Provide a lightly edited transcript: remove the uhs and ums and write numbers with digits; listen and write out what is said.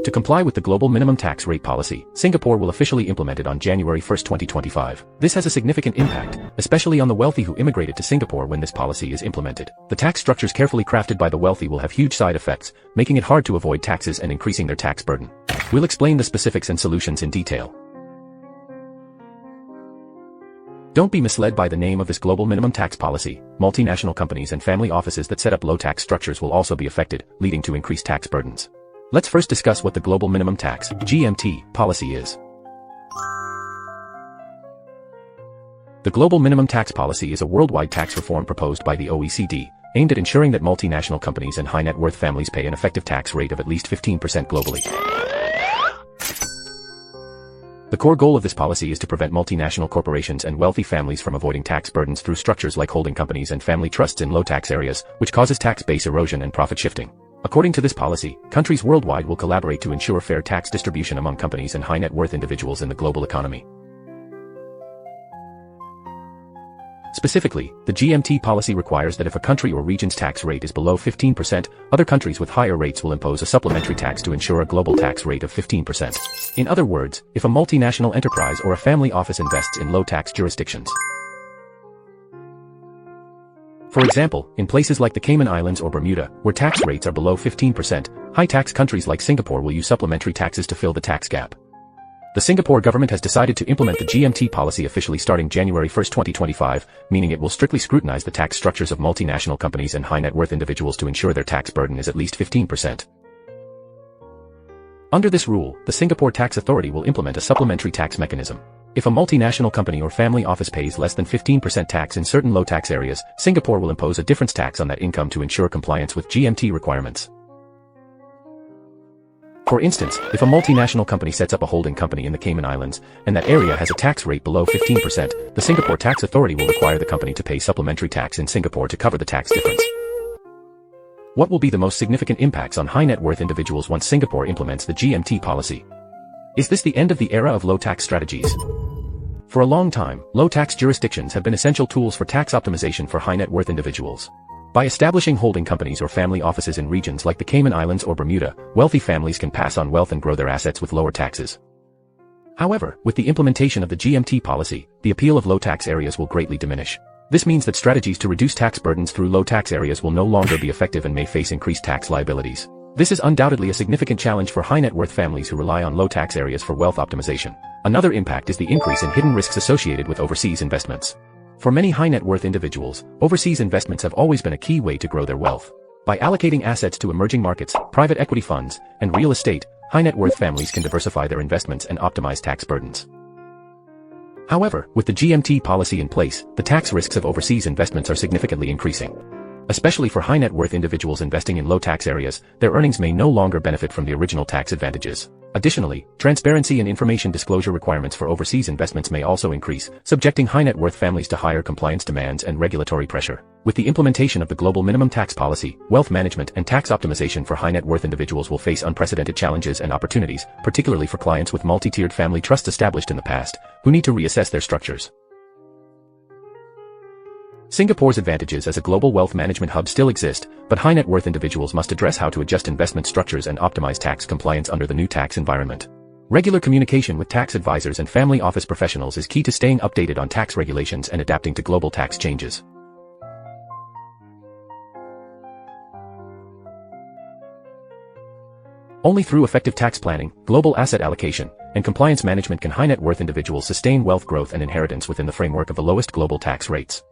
To comply with the global minimum tax rate policy, Singapore will officially implement it on January 1, 2025. This has a significant impact, especially on the wealthy who immigrated to Singapore when this policy is implemented. The tax structures carefully crafted by the wealthy will have huge side effects, making it hard to avoid taxes and increasing their tax burden. We'll explain the specifics and solutions in detail. Don't be misled by the name of this global minimum tax policy. Multinational companies and family offices that set up low tax structures will also be affected, leading to increased tax burdens. Let's first discuss what the Global Minimum Tax (GMT) policy is. The Global Minimum Tax Policy is a worldwide tax reform proposed by the OECD, aimed at ensuring that multinational companies and high net worth families pay an effective tax rate of at least 15% globally. The core goal of this policy is to prevent multinational corporations and wealthy families from avoiding tax burdens through structures like holding companies and family trusts in low tax areas, which causes tax base erosion and profit shifting. According to this policy, countries worldwide will collaborate to ensure fair tax distribution among companies and high net worth individuals in the global economy. Specifically, the GMT policy requires that if a country or region's tax rate is below 15%, other countries with higher rates will impose a supplementary tax to ensure a global tax rate of 15%. In other words, if a multinational enterprise or a family office invests in low tax jurisdictions. For example, in places like the Cayman Islands or Bermuda, where tax rates are below 15%, high-tax countries like Singapore will use supplementary taxes to fill the tax gap. The Singapore government has decided to implement the GMT policy officially starting January 1, 2025, meaning it will strictly scrutinize the tax structures of multinational companies and high-net-worth individuals to ensure their tax burden is at least 15%. Under this rule, the Singapore Tax Authority will implement a supplementary tax mechanism. If a multinational company or family office pays less than 15% tax in certain low tax areas, Singapore will impose a difference tax on that income to ensure compliance with GMT requirements. For instance, if a multinational company sets up a holding company in the Cayman Islands, and that area has a tax rate below 15%, the Singapore Tax Authority will require the company to pay supplementary tax in Singapore to cover the tax difference. What will be the most significant impacts on high net worth individuals once Singapore implements the GMT policy? Is this the end of the era of low tax strategies? For a long time, low tax jurisdictions have been essential tools for tax optimization for high net worth individuals. By establishing holding companies or family offices in regions like the Cayman Islands or Bermuda, wealthy families can pass on wealth and grow their assets with lower taxes. However, with the implementation of the GMT policy, the appeal of low tax areas will greatly diminish. This means that strategies to reduce tax burdens through low tax areas will no longer be effective and may face increased tax liabilities. This is undoubtedly a significant challenge for high net worth families who rely on low tax areas for wealth optimization. Another impact is the increase in hidden risks associated with overseas investments. For many high net worth individuals, overseas investments have always been a key way to grow their wealth. By allocating assets to emerging markets, private equity funds, and real estate, high net worth families can diversify their investments and optimize tax burdens. However, with the GMT policy in place, the tax risks of overseas investments are significantly increasing. Especially for high net worth individuals investing in low tax areas, their earnings may no longer benefit from the original tax advantages. Additionally, transparency and information disclosure requirements for overseas investments may also increase, subjecting high net worth families to higher compliance demands and regulatory pressure. With the implementation of the global minimum tax policy, wealth management and tax optimization for high net worth individuals will face unprecedented challenges and opportunities, particularly for clients with multi-tiered family trusts established in the past, who need to reassess their structures. Singapore's advantages as a global wealth management hub still exist, but high net worth individuals must address how to adjust investment structures and optimize tax compliance under the new tax environment. Regular communication with tax advisors and family office professionals is key to staying updated on tax regulations and adapting to global tax changes. Only through effective tax planning, global asset allocation, and compliance management can high net worth individuals sustain wealth growth and inheritance within the framework of the lowest global tax rates.